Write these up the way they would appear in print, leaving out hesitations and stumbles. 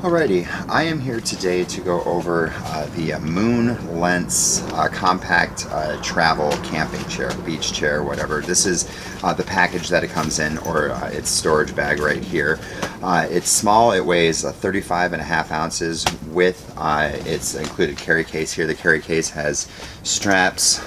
Alrighty, I am here today to go over the Moon Lence compact travel camping chair, beach chair, whatever. This is the package that it comes in, or its storage bag right here. It's small, it weighs 35.5 ounces with its included carry case here. The carry case has straps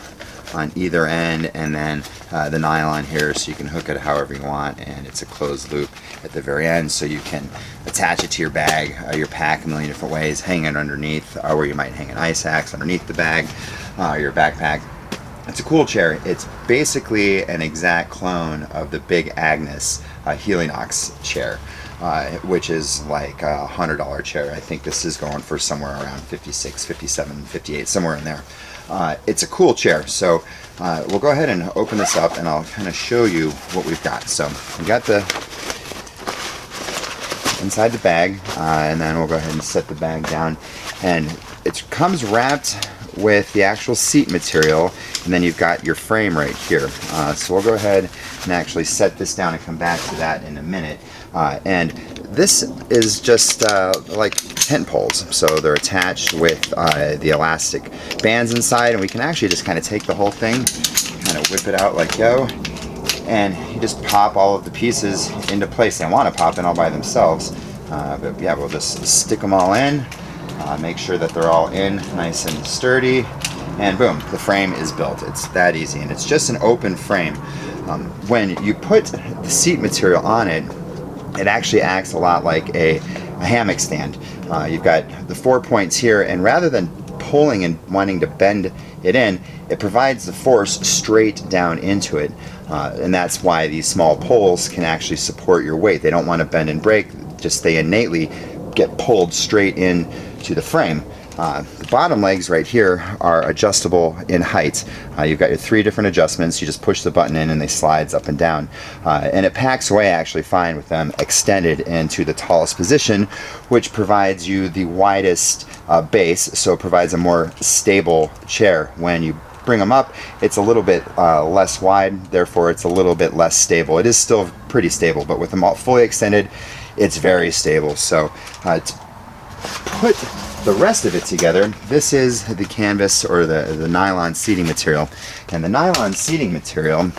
on either end, and then the nylon here so you can hook it however you want, and it's a closed loop at the very end so you can attach it to your bag, your pack a million different ways, hang it underneath, where you might hang an ice axe underneath the bag, your backpack. It's a cool chair. It's basically an exact clone of the Big Agnes Helinox chair, which is like a $100 chair. I think this is going for somewhere around 56, 57, 58, somewhere in there. It's a cool chair, so we'll go ahead and open this up and I'll kind of show you what we've got. So we got the inside the bag, and then we'll go ahead and set the bag down, and it comes wrapped with the actual seat material, and then you've got your frame right here. So we'll go ahead and actually set this down and come back to that in a minute. And this is just like tent poles, so they're attached with the elastic bands inside, and we can actually just kind of take the whole thing, kind of whip it out like so, and you just pop all of the pieces into place. They want to pop in all by themselves, but yeah, we'll just stick them all in, make sure that they're all in nice and sturdy, and boom, the frame is built. It's that easy, and it's just an open frame. When you put the seat material on it, it actually acts a lot like a hammock stand. You've got the 4 points here, and rather than pulling and wanting to bend it in, it provides the force straight down into it. And that's why these small poles can actually support your weight. They don't want to bend and break, just they innately get pulled straight in to the frame. The bottom legs right here are adjustable in height. You've got your 3 different adjustments. You just push the button in and they slides up and down. And it packs away actually fine with them extended into the tallest position, which provides you the widest base, so it provides a more stable chair. When you bring them up, it's a little bit less wide, therefore it's a little bit less stable. It is still pretty stable, but with them all fully extended, it's very stable. So to put the rest of it together, this is the canvas or the nylon seating material. And the nylon seating material,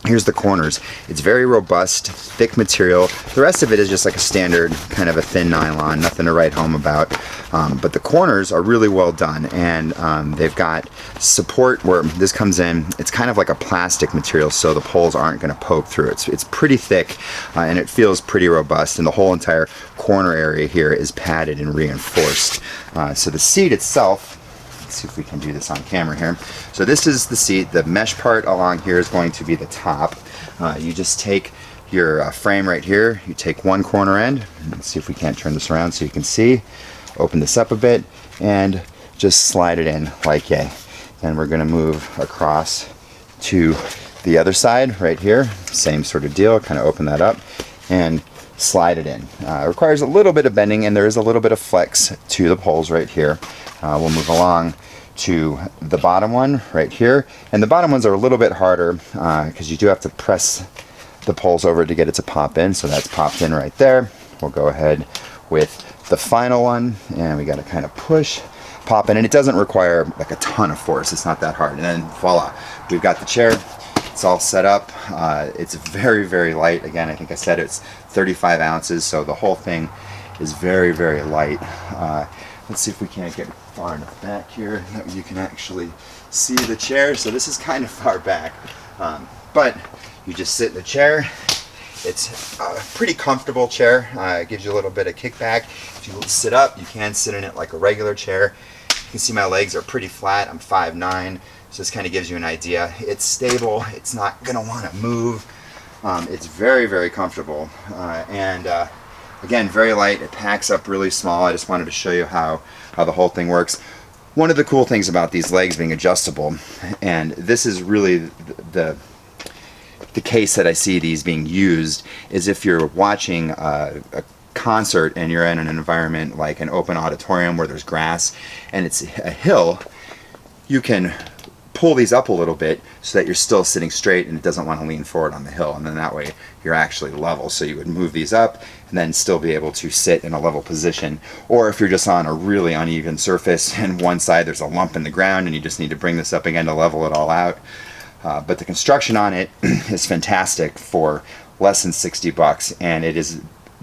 here's the corners. It's very robust, thick material. The rest of it is just like a standard kind of a thin nylon, nothing to write home about. But the corners are really well done, and they've got support where this comes in. It's kind of like a plastic material, so the poles aren't going to poke through. It's pretty thick, and it feels pretty robust, and the whole entire corner area here is padded and reinforced. So the seat itself, let's see if we can do this on camera here. So this is the seat. The mesh part along here is going to be the top. You just take your frame right here, you take one corner end, let's see if we can't turn this around so you can see, open this up a bit, and just slide it in like yay. Then we're going to move across to the other side right here, same sort of deal, kind of open that up and slide it in. It requires a little bit of bending, and there is a little bit of flex to the poles right here. We'll move along to the bottom one right here, and the bottom ones are a little bit harder because you do have to press the poles over to get it to pop in, so that's popped in right there. We'll go ahead with the final one, and we got to kind of push, pop in, and it doesn't require like a ton of force. It's not that hard, and then voila, we've got the chair. It's all set up. It's very, very light. Again, I think I said it's 35 ounces, so the whole thing is very, very light. Let's see if we can't get far enough back here that you can actually see the chair. So this is kind of far back, but you just sit in the chair. It's a pretty comfortable chair. It gives you a little bit of kickback. If you sit up, you can sit in it like a regular chair. You can see my legs are pretty flat. I'm 5'9", so this kind of gives you an idea. It's stable. It's not going to want to move. It's very, very comfortable. And again, very light. It packs up really small. I just wanted to show you how the whole thing works. One of the cool things about these legs being adjustable, and this is really the case that I see these being used, is if you're watching a concert and you're in an environment like an open auditorium where there's grass and it's a hill, you can pull these up a little bit so that you're still sitting straight and it doesn't want to lean forward on the hill, and then that way you're actually level. So you would move these up and then still be able to sit in a level position. Or if you're just on a really uneven surface and one side there's a lump in the ground and you just need to bring this up again to level it all out. But the construction on it is fantastic for less than 60 bucks, and it is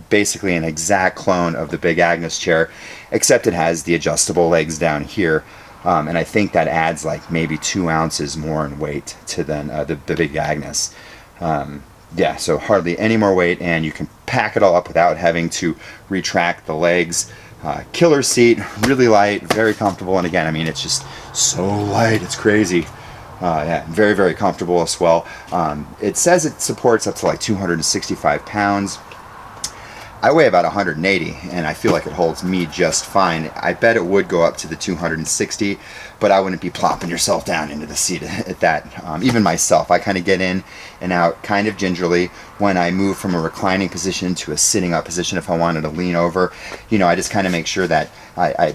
basically an exact clone of the Big Agnes chair, except it has the adjustable legs down here. And I think that adds like maybe 2 ounces more in weight to than the Big Agnes. Yeah, so hardly any more weight, and you can pack it all up without having to retract the legs. Killer seat, really light, very comfortable, and again, I mean, it's just so light, it's crazy. Yeah, very, very comfortable as well. It says it supports up to like 265 pounds. I weigh about 180, and I feel like it holds me just fine. I bet it would go up to the 260, but I wouldn't be plopping yourself down into the seat at that. Even myself, I kind of get in and out kind of gingerly when I move from a reclining position to a sitting up position. If I wanted to lean over, you know, I just kind of make sure that I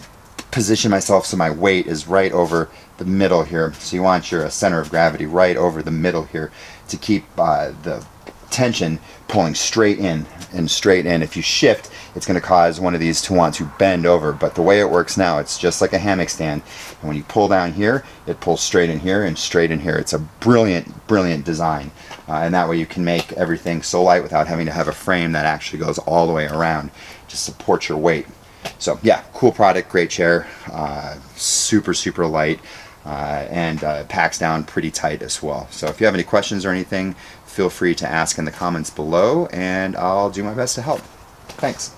position myself so my weight is right over the middle here. So you want your center of gravity right over the middle here to keep the tension pulling straight in and straight in. If you shift, it's going to cause one of these to want to bend over, but the way it works now, it's just like a hammock stand, and when you pull down here, it pulls straight in here and straight in here. It's a brilliant design, and that way you can make everything so light without having to have a frame that actually goes all the way around to support your weight. So yeah, cool product, great chair, super light, and packs down pretty tight as well. So if you have any questions or anything, feel free to ask in the comments below, and I'll do my best to help. Thanks.